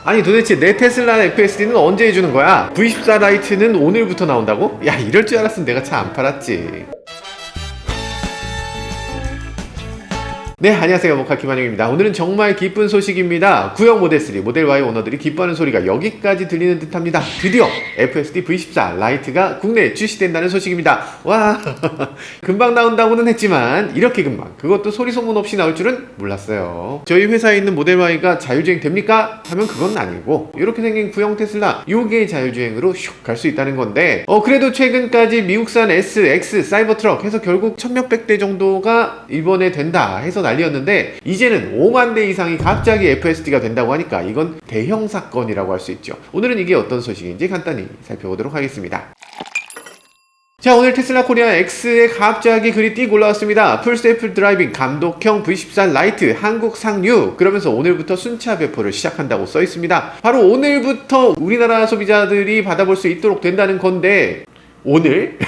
아니 도대체 내 테슬라 FSD는 언제 해주는 거야? V14 라이트는 오늘부터 나온다고? 야, 이럴 줄 알았으면 내가 차 안 팔았지. 네, 안녕하세요. 모카 김한영입니다. 오늘은 정말 기쁜 소식입니다. 구형 모델3, 모델 Y 오너들이 기뻐하는 소리가 여기까지 들리는 듯 합니다. 드디어 FSD V14 라이트가 국내에 출시된다는 소식입니다. 와, 금방 나온다고는 했지만 이렇게 금방, 그것도 소리 소문 없이 나올 줄은 몰랐어요. 저희 회사에 있는 모델 Y가 자율주행 됩니까? 하면 그건 아니고 이렇게 생긴 구형 테슬라 요게 자율주행으로 슉 갈 수 있다는 건데 그래도 최근까지 미국산 S, X, 사이버트럭 해서 결국 1000몇백 대 정도가 이번에 된다 해서 난리였는데 이제는 5만 대 이상이 갑자기 FSD가 된다고 하니까 이건 대형 사건이라고 할 수 있죠. 오늘은 이게 어떤 소식인지 간단히 살펴보도록 하겠습니다. 자, 오늘 테슬라 코리아 X에 갑자기 글이 띡 올라왔습니다. 풀셀프 드라이빙 감독형 V14 라이트 한국 상류, 그러면서 오늘부터 순차 배포를 시작한다고 써 있습니다. 바로 오늘부터 우리나라 소비자들이 받아볼 수 있도록 된다는 건데 오늘?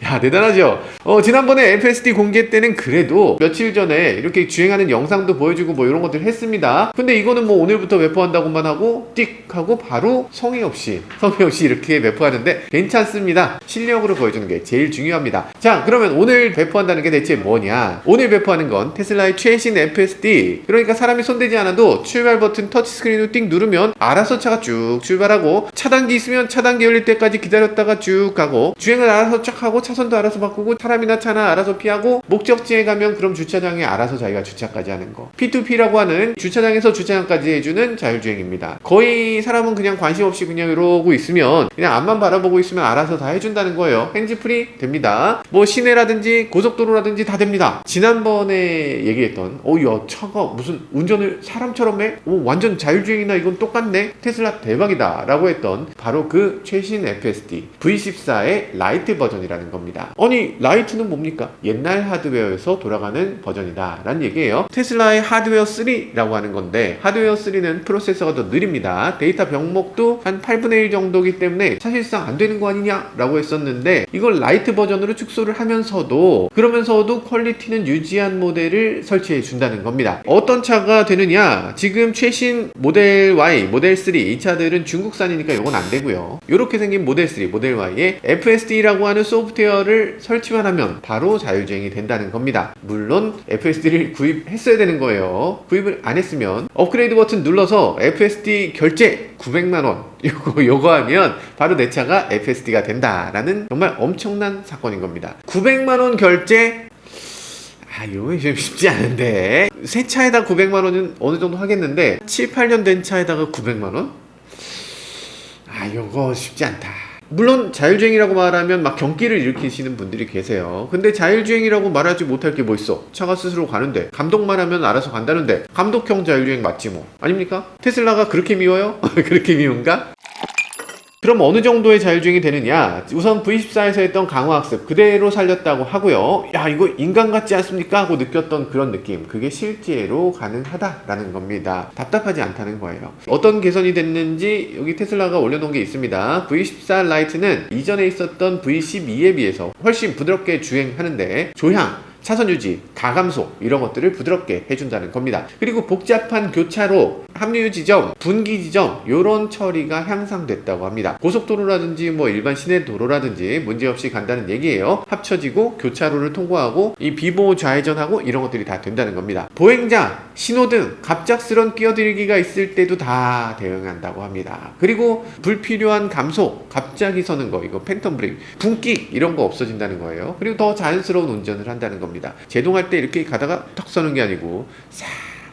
야, 대단하죠? 지난번에 FSD 공개 때는 그래도 며칠 전에 이렇게 주행하는 영상도 보여주고 뭐 이런 것들 했습니다. 근데 이거는 뭐 오늘부터 배포한다고만 하고 띡 하고 바로 성의 없이 이렇게 배포하는데 괜찮습니다. 실력으로 보여주는 게 제일 중요합니다. 자, 그러면 오늘 배포한다는 게 대체 뭐냐? 오늘 배포하는 건 테슬라의 최신 FSD, 그러니까 사람이 손대지 않아도 출발 버튼 터치스크린으로 띡 누르면 알아서 차가 쭉 출발하고, 차단기 있으면 차단기 열릴 때까지 기다렸다가 쭉 가고, 주행을 알아서 쫙 하고 차선도 알아서 바꾸고 사람이나 차나 알아서 피하고, 목적지에 가면 그럼 주차장에 알아서 자기가 주차까지 하는 거, P2P라고 하는 주차장에서 주차장까지 해주는 자율주행입니다. 거의 사람은 그냥 관심 없이 그냥 이러고 있으면, 그냥 앞만 바라보고 있으면 알아서 다 해준다는 거예요. 핸즈프리 됩니다. 뭐 시내라든지 고속도로라든지 다 됩니다. 지난번에 얘기했던 야, 차가 무슨 운전을 사람처럼 해? 완전 자율주행이나 이건 똑같네? 테슬라 대박이다 라고 했던 바로 그 최신 FSD V14의 라이트 버전이라는 겁니다. 아니, 라이트는 뭡니까? 옛날 하드웨어에서 돌아가는 버전이다 라는 얘기예요. 테슬라의 하드웨어 3라고 하는 건데, 하드웨어 3는 프로세서가 더 느립니다. 데이터 병목도 한 8분의 1 정도기 때문에 사실상 안 되는 거 아니냐 라고 했었는데, 이걸 라이트 버전으로 축소를 그러면서도 퀄리티는 유지한 모델을 설치해 준다는 겁니다. 어떤 차가 되느냐? 지금 최신 모델 Y, 모델 3 이 차들은 중국산이니까 이건 안 되고요. 이렇게 생긴 모델 3, 모델 Y에 FSD라고 하는 소프트웨어를 설치만 하면 바로 자율주행이 된다는 겁니다. 물론 FSD를 구입했어야 되는 거예요. 구입을 안 했으면 업그레이드 버튼 눌러서 FSD 결제 900만원 요거 하면 바로 내 차가 FSD가 된다라는 정말 엄청난 사건인 겁니다. 900만원 결제? 이거 좀 쉽지 않은데, 새 차에다 900만원은 어느 정도 하겠는데 7, 8년 된 차에다가 900만원? 요거 쉽지 않다. 물론 자율주행이라고 말하면 막 경기를 일으키시는 분들이 계세요. 근데 자율주행이라고 말하지 못할 게 뭐 있어? 차가 스스로 가는데, 감독만 하면 알아서 간다는데 감독형 자율주행 맞지 뭐. 아닙니까? 테슬라가 그렇게 미워요? 그렇게 미운가? 그럼 어느 정도의 자율주행이 되느냐? 우선 V14에서 했던 강화학습 그대로 살렸다고 하고요. 야, 이거 인간 같지 않습니까? 하고 느꼈던 그런 느낌, 그게 실제로 가능하다라는 겁니다. 답답하지 않다는 거예요. 어떤 개선이 됐는지 여기 테슬라가 올려놓은 게 있습니다. V14 라이트는 이전에 있었던 V12에 비해서 훨씬 부드럽게 주행하는데, 조향, 차선 유지, 가감속 이런 것들을 부드럽게 해준다는 겁니다. 그리고 복잡한 교차로, 합류 지점, 분기 지점 이런 처리가 향상됐다고 합니다. 고속도로라든지 뭐 일반 시내 도로라든지 문제없이 간다는 얘기예요. 합쳐지고 교차로를 통과하고 이 비보호 좌회전하고 이런 것들이 다 된다는 겁니다. 보행자, 신호등, 갑작스런 끼어들기가 있을 때도 다 대응한다고 합니다. 그리고 불필요한 감속, 갑자기 서는 거, 이거 팬텀 브레이크, 분기 이런 거 없어진다는 거예요. 그리고 더 자연스러운 운전을 한다는 겁니다. 제동할 때 이렇게 가다가 턱 서는 게 아니고 싹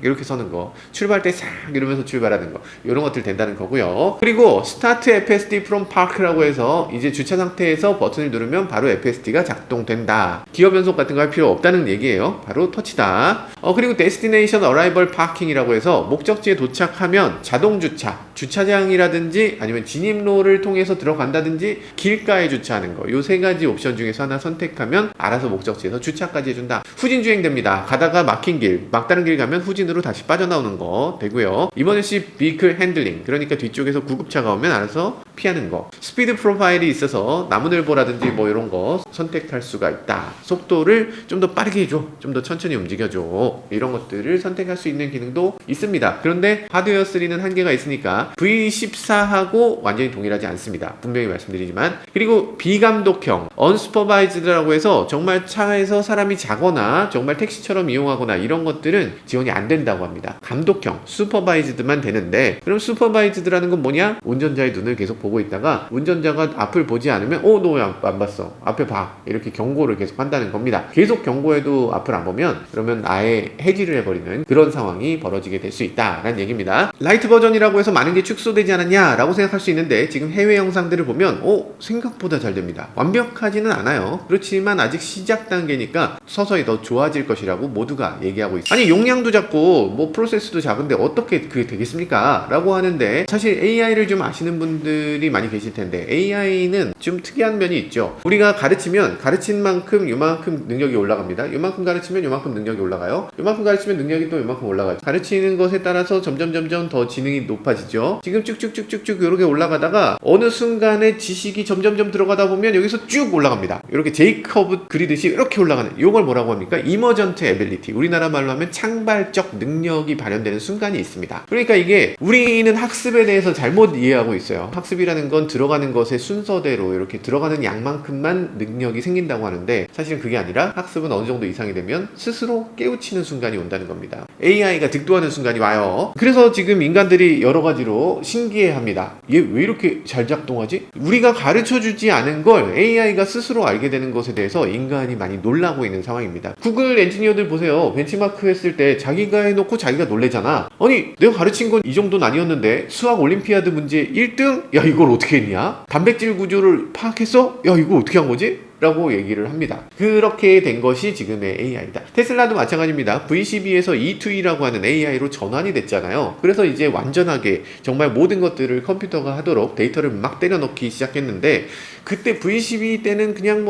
이렇게 서는 거, 출발할 때 싹 이러면서 출발하는 거, 이런 것들 된다는 거고요. 그리고 스타트 FSD from park라고 해서 이제 주차 상태에서 버튼을 누르면 바로 FSD가 작동된다. 기어 변속 같은 거 할 필요 없다는 얘기예요. 바로 터치다. 그리고 데스티네이션 어라이벌 파킹이라고 해서 목적지에 도착하면 자동 주차, 주차장이라든지 아니면 진입로를 통해서 들어간다든지 길가에 주차하는 거, 요 세 가지 옵션 중에서 하나 선택하면 알아서 목적지에서 주차까지 해준다. 후진 주행됩니다. 가다가 막힌 길, 막다른 길 가면 후진으로 다시 빠져나오는 거 되고요. 이머전시 비클 핸들링, 그러니까 뒤쪽에서 구급차가 오면 알아서 피하는 거. 스피드 프로파일이 있어서 나무늘보라든지 뭐 이런 거 선택할 수가 있다. 속도를 좀 더 빠르게 해줘, 좀 더 천천히 움직여줘, 이런 것들을 선택할 수 있는 기능도 있습니다. 그런데 하드웨어 3는 한계가 있으니까 V14하고 완전히 동일하지 않습니다. 분명히 말씀드리지만. 그리고 비감독형 언슈퍼바이즈드라고 해서 정말 차에서 사람이 자거나 정말 택시처럼 이용하거나 이런 것들은 지원이 안 된다고 합니다. 감독형 슈퍼바이즈드만 되는데, 그럼 슈퍼바이즈드라는 건 뭐냐? 운전자의 눈을 계속 보고 있다가 운전자가 앞을 보지 않으면 너 왜 안 봤어? 앞에 봐, 이렇게 경고를 계속 한다는 겁니다. 계속 경고해도 앞을 안 보면 그러면 아예 해지를 해버리는 그런 상황이 벌어지게 될 수 있다라는 얘기입니다. 라이트 버전이라고 해서 많은 게 축소되지 않았냐 라고 생각할 수 있는데, 지금 해외 영상들을 보면 생각보다 잘 됩니다. 완벽하지는 않아요. 그렇지만 아직 시작 단계니까 서서히 더 좋아질 것이라고 모두가 얘기하고 있어요. 아니, 용량도 작고 뭐 프로세스도 작은데 어떻게 그게 되겠습니까? 라고 하는데, 사실 AI를 좀 아시는 분들이 많이 계실 텐데 AI는 좀 특이한 면이 있죠. 우리가 가르치면 가르친 만큼 요만큼 능력이 올라갑니다. 요만큼 가르치면 요만큼 능력이 올라가요. 요만큼 가르치면 능력이 또 요만큼 올라가요. 가르치는 것에 따라서 점점 더 지능이 높아지죠. 지금 쭉쭉쭉쭉쭉 이렇게 올라가다가 어느 순간에 지식이 점점 들어가다 보면 여기서 쭉 올라갑니다. 이렇게 제이커브 그리듯이 이렇게 올라가는, 이걸 뭐라고 합니까? 이머전트 에빌리티, 우리나라 말로 하면 창발적 능력이 발현되는 순간이 있습니다. 그러니까 이게 우리는 학습에 대해서 잘못 이해하고 있어요. 학습이라는 건 들어가는 것의 순서대로 이렇게 들어가는 양만큼만 능력이 생긴다고 하는데, 사실은 그게 아니라 학습은 어느 정도 이상이 되면 스스로 깨우치는 순간이 온다는 겁니다. AI가 득도하는 순간이 와요. 그래서 지금 인간들이 여러 가지로 신기해합니다. 얘 왜 이렇게 잘 작동하지? 우리가 가르쳐주지 않은 걸 AI가 스스로 알게 되는 것에 대해서 인간이 많이 놀라고 있는 상황입니다. 구글 엔지니어들 보세요. 벤치마크 했을 때 자기가 해놓고 자기가 놀래잖아. 아니, 내가 가르친 건 이 정도는 아니었는데 수학 올림피아드 문제 1등? 야, 이걸 어떻게 했냐? 단백질 구조를 파악했어? 야, 이거 어떻게 한 거지? 라고 얘기를 합니다. 그렇게 된 것이 지금의 AI다. 테슬라도 마찬가지입니다. V12에서 E2E라고 하는 AI로 전환이 됐잖아요. 그래서 이제 완전하게 정말 모든 것들을 컴퓨터가 하도록 데이터를 막 때려넣기 시작했는데, 그때 V12 때는 그냥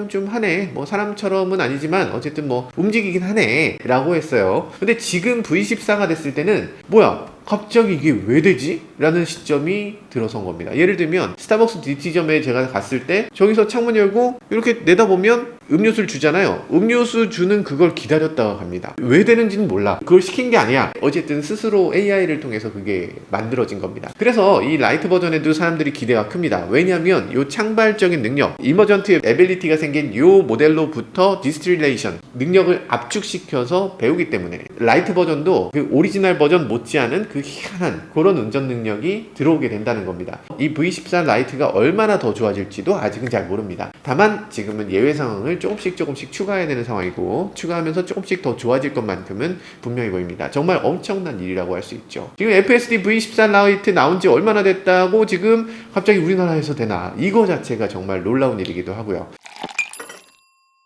좀 하네, 사람처럼은 아니지만 어쨌든 움직이긴 하네 라고 했어요. 근데 지금 V14가 됐을 때는 뭐야, 갑자기 이게 왜 되지? 라는 시점이 들어선 겁니다. 예를 들면 스타벅스 DT점에 제가 갔을 때 저기서 창문 열고 이렇게 내다보면 음료수를 주잖아요. 음료수 주는 그걸 기다렸다가 갑니다. 왜 되는지는 몰라. 그걸 시킨 게 아니야. 어쨌든 스스로 AI를 통해서 그게 만들어진 겁니다. 그래서 이 라이트 버전에도 사람들이 기대가 큽니다. 왜냐하면 이 창발적인 능력, 이머전트 에빌리티가 생긴 이 모델로부터 디스틸레이션, 능력을 압축시켜서 배우기 때문에 라이트 버전도 그 오리지널 버전 못지않은 그 희한한 그런 운전 능력이 들어오게 된다는 겁니다. 이 V14 라이트가 얼마나 더 좋아질지도 아직은 잘 모릅니다. 다만 지금은 예외 상황을 조금씩 추가해야 되는 상황이고, 추가하면서 조금씩 더 좋아질 것만큼은 분명히 보입니다. 정말 엄청난 일이라고 할 수 있죠. 지금 FSD V14 라이트 나온 지 얼마나 됐다고 지금 갑자기 우리나라에서 되나, 이거 자체가 정말 놀라운 일이기도 하고요.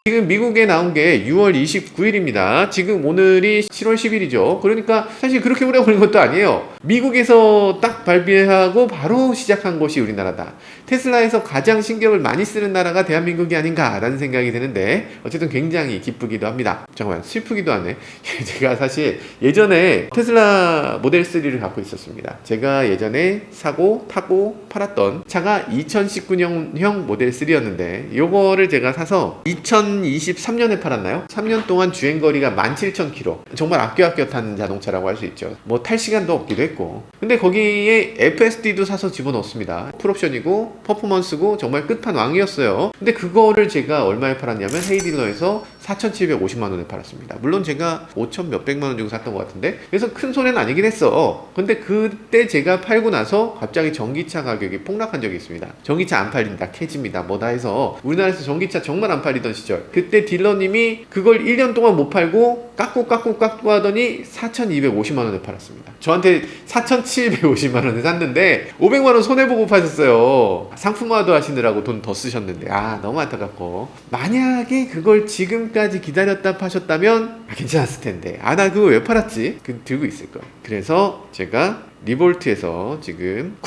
지금 미국에 나온 게 6월 29일입니다. 지금 오늘이 7월 10일이죠. 그러니까 사실 그렇게 오래 걸린 것도 아니에요. 미국에서 딱 발표하고 바로 시작한 것이 우리나라다. 테슬라에서 가장 신경을 많이 쓰는 나라가 대한민국이 아닌가라는 생각이 드는데, 어쨌든 굉장히 기쁘기도 합니다. 잠깐만, 슬프기도 하네. 제가 사실 예전에 테슬라 모델 3를 갖고 있었습니다. 제가 예전에 사고 타고 팔았던 차가 2019년형 모델 3였는데, 요거를 제가 사서 2023년에 팔았나요? 3년 동안 주행거리가 17,000km. 정말 아껴 탄 자동차라고 할 수 있죠. 탈 시간도 없기도 했고. 근데 거기에 FSD도 사서 집어넣었습니다. 풀옵션이고 퍼포먼스고 정말 끝판왕이었어요. 근데 그거를 제가 얼마에 팔았냐면 헤이딜러에서 4,750만원에 팔았습니다. 물론 제가 5천 몇백만원 주고 샀던 것 같은데, 그래서 큰 손해는 아니긴 했어. 근데 그때 제가 팔고 나서 갑자기 전기차 가격이 폭락한 적이 있습니다. 전기차 안 팔린다, 캐집니다, 뭐다 해서 우리나라에서 전기차 정말 안 팔리던 시절, 그때 딜러님이 그걸 1년 동안 못 팔고 깎고 하더니 4,250만 원에 팔았습니다. 저한테 4,750만 원에 샀는데 500만 원 손해보고 파셨어요. 상품화도 하시느라고 돈 더 쓰셨는데 너무 안타깝고, 만약에 그걸 지금까지 기다렸다 파셨다면 괜찮았을 텐데 나 그거 왜 팔았지? 들고 있을 거예요. 그래서 제가 리볼트에서 지금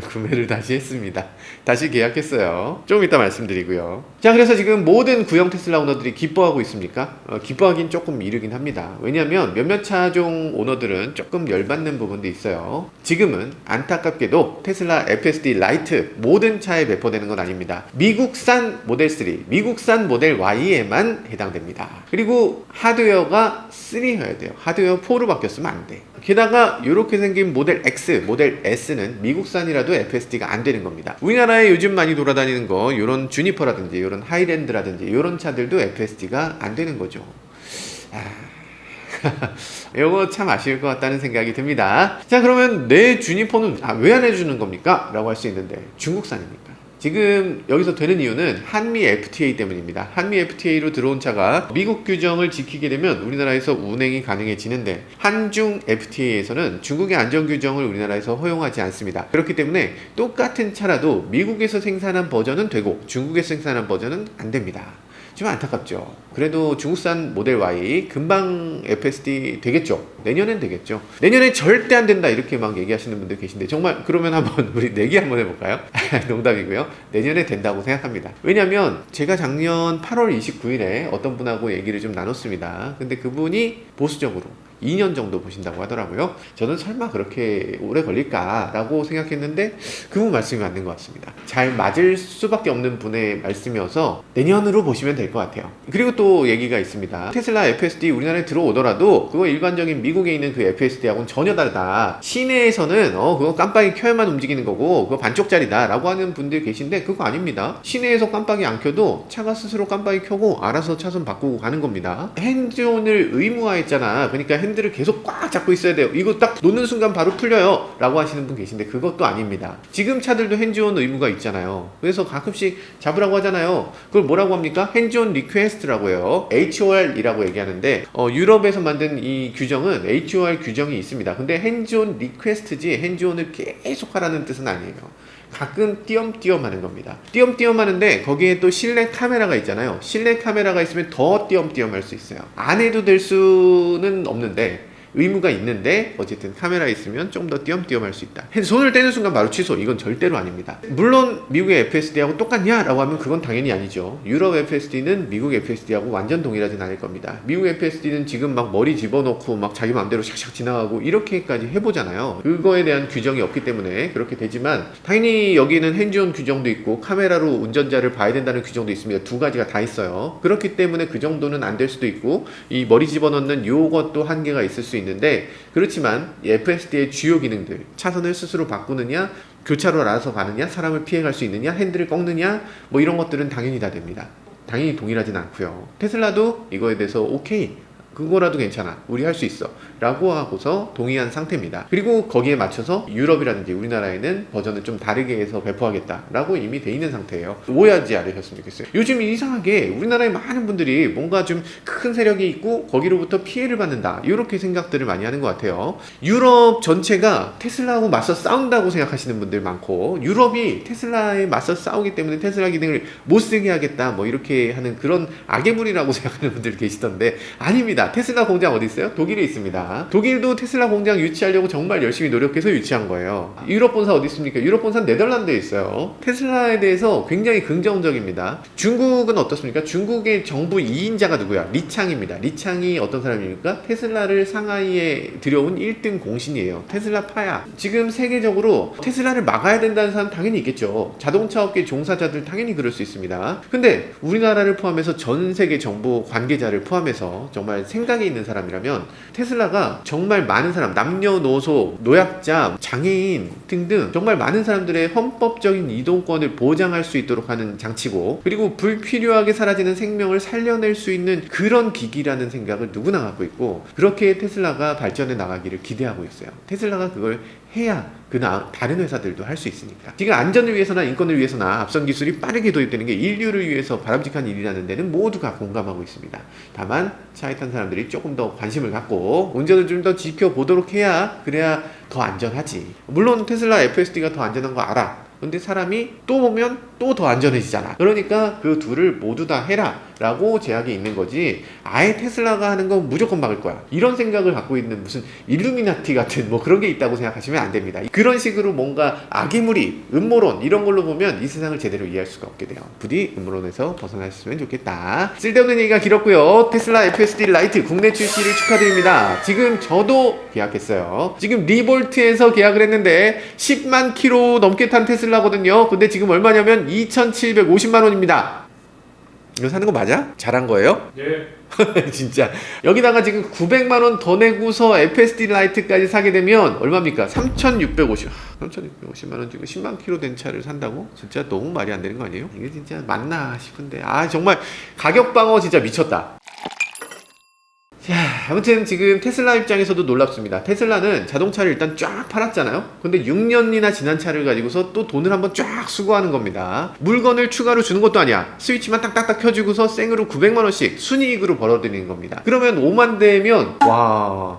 구매를 다시 했습니다. 다시 계약했어요. 좀 이따 말씀드리고요. 자, 그래서 지금 모든 구형 테슬라 오너들이 기뻐하고 있습니까? 기뻐하긴 조금 이르긴 합니다. 왜냐하면 몇몇 차종 오너들은 조금 열받는 부분도 있어요. 지금은 안타깝게도 테슬라 FSD 라이트 모든 차에 배포되는 건 아닙니다. 미국산 모델 3, 미국산 모델 Y에만 해당됩니다. 그리고 하드웨어가 3여야 돼요. 하드웨어 4로 바뀌었으면 안 돼. 게다가 이렇게 생긴 모델 X, 모델 S는 미국산이라도 FSD가 안 되는 겁니다. 우리나라에 요즘 많이 돌아다니는 거 이런 주니퍼라든지 이런 하이랜드라든지 이런 차들도 FSD가 안 되는 거죠. 이거 참 아쉬울 것 같다는 생각이 듭니다. 자, 그러면 내 주니퍼는 왜 안 해주는 겁니까? 라고 할 수 있는데, 중국산입니까? 지금 여기서 되는 이유는 한미 FTA 때문입니다. 한미 FTA로 들어온 차가 미국 규정을 지키게 되면 우리나라에서 운행이 가능해지는데, 한중 FTA에서는 중국의 안전 규정을 우리나라에서 허용하지 않습니다. 그렇기 때문에 똑같은 차라도 미국에서 생산한 버전은 되고 중국에서 생산한 버전은 안 됩니다. 좀 안타깝죠. 그래도 중국산 모델 Y 금방 FSD 되겠죠. 내년엔 되겠죠. 내년에 절대 안 된다 이렇게 막 얘기하시는 분들 계신데, 정말 그러면 한번 우리 내기 한번 해볼까요? 농담이고요. 내년에 된다고 생각합니다. 왜냐면 제가 작년 8월 29일에 어떤 분하고 얘기를 좀 나눴습니다. 근데 그분이 보수적으로 2년 정도 보신다고 하더라고요. 저는 설마 그렇게 오래 걸릴까 라고 생각했는데 그분 말씀이 맞는 것 같습니다. 잘 맞을 수밖에 없는 분의 말씀이어서 내년으로 보시면 될 것 같아요. 그리고 또 얘기가 있습니다. 테슬라 FSD 우리나라에 들어오더라도 그거 일반적인 미국에 있는 그 FSD하고는 전혀 다르다. 시내에서는 그거 깜빡이 켜야만 움직이는 거고 그거 반쪽짜리다 라고 하는 분들 계신데, 그거 아닙니다. 시내에서 깜빡이 안 켜도 차가 스스로 깜빡이 켜고 알아서 차선 바꾸고 가는 겁니다. 핸즈온을 의무화했잖아. 그러니까 핸들을 계속 꽉 잡고 있어야 돼요. 이거 딱 놓는 순간 바로 풀려요 라고 하시는 분 계신데, 그것도 아닙니다. 지금 차들도 핸즈온 의무가 있잖아요. 그래서 가끔씩 잡으라고 하잖아요. 그걸 뭐라고 합니까? 핸즈온 리퀘스트라고 해요. HOR이라고 얘기하는데, 유럽에서 만든 이 규정은 HOR 규정이 있습니다. 근데 핸즈온 리퀘스트지 핸즈온을 계속 하라는 뜻은 아니에요. 가끔 띄엄띄엄 하는 겁니다. 띄엄띄엄 하는데 거기에 또 실내 카메라가 있잖아요. 실내 카메라가 있으면 더 띄엄띄엄 할 수 있어요. 안 해도 될 수는 없는데, 의무가 있는데 어쨌든 카메라 있으면 좀 더 띄엄띄엄 할 수 있다. 손을 떼는 순간 바로 취소. 이건 절대로 아닙니다. 물론 미국의 FSD하고 똑같냐? 라고 하면 그건 당연히 아니죠. 유럽 FSD는 미국 FSD하고 완전 동일하진 않을 겁니다. 미국 FSD는 지금 막 머리 집어넣고 막 자기 마음대로 샥샥 지나가고 이렇게까지 해보잖아요. 그거에 대한 규정이 없기 때문에 그렇게 되지만, 당연히 여기는 핸즈온 규정도 있고 카메라로 운전자를 봐야 된다는 규정도 있습니다. 두 가지가 다 있어요. 그렇기 때문에 그 정도는 안 될 수도 있고, 이 머리 집어넣는 요것도 한계가 있을 수 있는데, 그렇지만 FSD의 주요 기능들, 차선을 스스로 바꾸느냐, 교차로 알아서 가느냐, 사람을 피해갈 수 있느냐, 핸들을 꺾느냐, 뭐 이런 것들은 당연히 다 됩니다. 당연히 동일하진 않고요. 테슬라도 이거에 대해서 오케이, 그거라도 괜찮아, 우리 할 수 있어 라고 하고서 동의한 상태입니다. 그리고 거기에 맞춰서 유럽이라든지 우리나라에는 버전을 좀 다르게 해서 배포하겠다 라고 이미 돼 있는 상태예요. 오해하지 않으셨으면 좋겠어요. 요즘 이상하게 우리나라의 많은 분들이 뭔가 좀 큰 세력이 있고 거기로부터 피해를 받는다, 이렇게 생각들을 많이 하는 것 같아요. 유럽 전체가 테슬라하고 맞서 싸운다고 생각하시는 분들 많고, 유럽이 테슬라에 맞서 싸우기 때문에 테슬라 기능을 못 쓰게 하겠다 뭐 이렇게 하는 그런 악의 무리라고 생각하는 분들 계시던데, 아닙니다. 테슬라 공장 어디 있어요? 독일에 있습니다. 독일도 테슬라 공장 유치하려고 정말 열심히 노력해서 유치한 거예요. 유럽 본사 어디 있습니까? 유럽 본사 네덜란드에 있어요. 테슬라에 대해서 굉장히 긍정적입니다. 중국은 어떻습니까? 중국의 정부 2인자가 누구야? 리창입니다. 리창이 어떤 사람입니까? 테슬라를 상하이에 들여온 1등 공신이에요. 테슬라 파야. 지금 세계적으로 테슬라를 막아야 된다는 사람 당연히 있겠죠. 자동차 업계 종사자들 당연히 그럴 수 있습니다. 근데 우리나라를 포함해서 전 세계 정부 관계자를 포함해서 정말 생각이 있는 사람이라면, 테슬라가 정말 많은 사람, 남녀노소, 노약자, 장애인 등등 정말 많은 사람들의 헌법적인 이동권을 보장할 수 있도록 하는 장치고, 그리고 불필요하게 사라지는 생명을 살려낼 수 있는 그런 기기라는 생각을 누구나 갖고 있고, 그렇게 테슬라가 발전해 나가기를 기대하고 있어요. 테슬라가 그걸 해야 다른 회사들도 할 수 있으니까. 지금 안전을 위해서나 인권을 위해서나 앞선 기술이 빠르게 도입되는 게 인류를 위해서 바람직한 일이라는 데는 모두가 공감하고 있습니다. 다만 차에 탄 사람들이 조금 더 관심을 갖고 운전을 좀 더 지켜보도록 그래야 더 안전하지. 물론 테슬라 FSD가 더 안전한 거 알아. 근데 사람이 또 보면 또 더 안전해지잖아. 그러니까 그 둘을 모두 다 해라 라고 제약이 있는 거지, 아예 테슬라가 하는 건 무조건 막을 거야, 이런 생각을 갖고 있는 무슨 일루미나티 같은 뭐 그런 게 있다고 생각하시면 안 됩니다. 그런 식으로 뭔가 악의 무리, 음모론 이런 걸로 보면 이 세상을 제대로 이해할 수가 없게 돼요. 부디 음모론에서 벗어나셨으면 좋겠다. 쓸데없는 얘기가 길었고요. 테슬라 FSD 라이트 국내 출시를 축하드립니다. 지금 저도 계약했어요. 지금 리볼트에서 계약을 했는데 10만 킬로 넘게 탄 테슬라거든요. 근데 지금 얼마냐면 2,750만 원입니다. 이거 사는 거 맞아? 잘한 거예요? 예. 진짜 여기다가 지금 900만 원 더 내고서 FSD 라이트까지 사게 되면 얼마입니까? 3,650만 원 주고 10만 킬로 된 차를 산다고? 진짜 너무 말이 안 되는 거 아니에요? 이게 진짜 맞나 싶은데, 정말 가격 방어 진짜 미쳤다. 자, 아무튼 지금 테슬라 입장에서도 놀랍습니다. 테슬라는 자동차를 일단 쫙 팔았잖아요. 근데 6년이나 지난 차를 가지고서 또 돈을 한번 쫙 수거하는 겁니다. 물건을 추가로 주는 것도 아니야. 스위치만 딱딱딱 켜주고서 생으로 900만 원씩 순이익으로 벌어들이는 겁니다. 그러면 5만 대면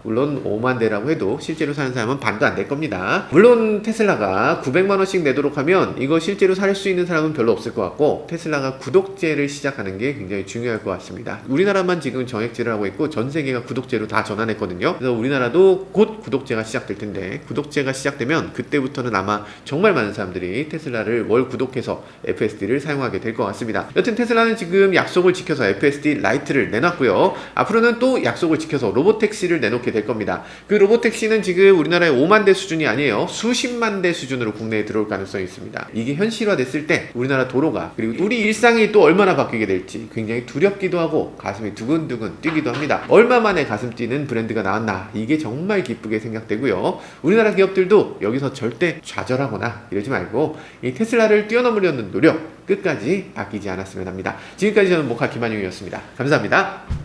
물론 5만 대라고 해도 실제로 사는 사람은 반도 안 될 겁니다. 물론 테슬라가 900만 원씩 내도록 하면 이거 실제로 살 수 있는 사람은 별로 없을 것 같고, 테슬라가 구독제를 시작하는 게 굉장히 중요할 것 같습니다. 우리나라만 지금 정액제를 하고 있고 전 세계가 구독제로 다 전환했거든요. 그래서 우리나라도 곧 구독제가 시작될 텐데, 구독제가 시작되면 그때부터는 아마 정말 많은 사람들이 테슬라를 월 구독해서 FSD를 사용하게 될 것 같습니다. 여튼 테슬라는 지금 약속을 지켜서 FSD 라이트를 내놨고요. 앞으로는 또 약속을 지켜서 로보택시를 내놓게 될 겁니다. 그 로보택시는 지금 우리나라의 5만 대 수준이 아니에요. 수십만 대 수준으로 국내에 들어올 가능성이 있습니다. 이게 현실화됐을 때 우리나라 도로가, 그리고 우리 일상이 또 얼마나 바뀌게 될지 굉장히 두렵기도 하고 가슴이 두근두근 뛰기도 합니다. 얼마 만에 가슴 뛰는 브랜드가 나왔나, 이게 정말 기쁘게 생각되고요. 우리나라 기업들도 여기서 절대 좌절하거나 이러지 말고 이 테슬라를 뛰어넘으려는 노력 끝까지 아끼지 않았으면 합니다. 지금까지 저는 모카 김한용이었습니다. 감사합니다.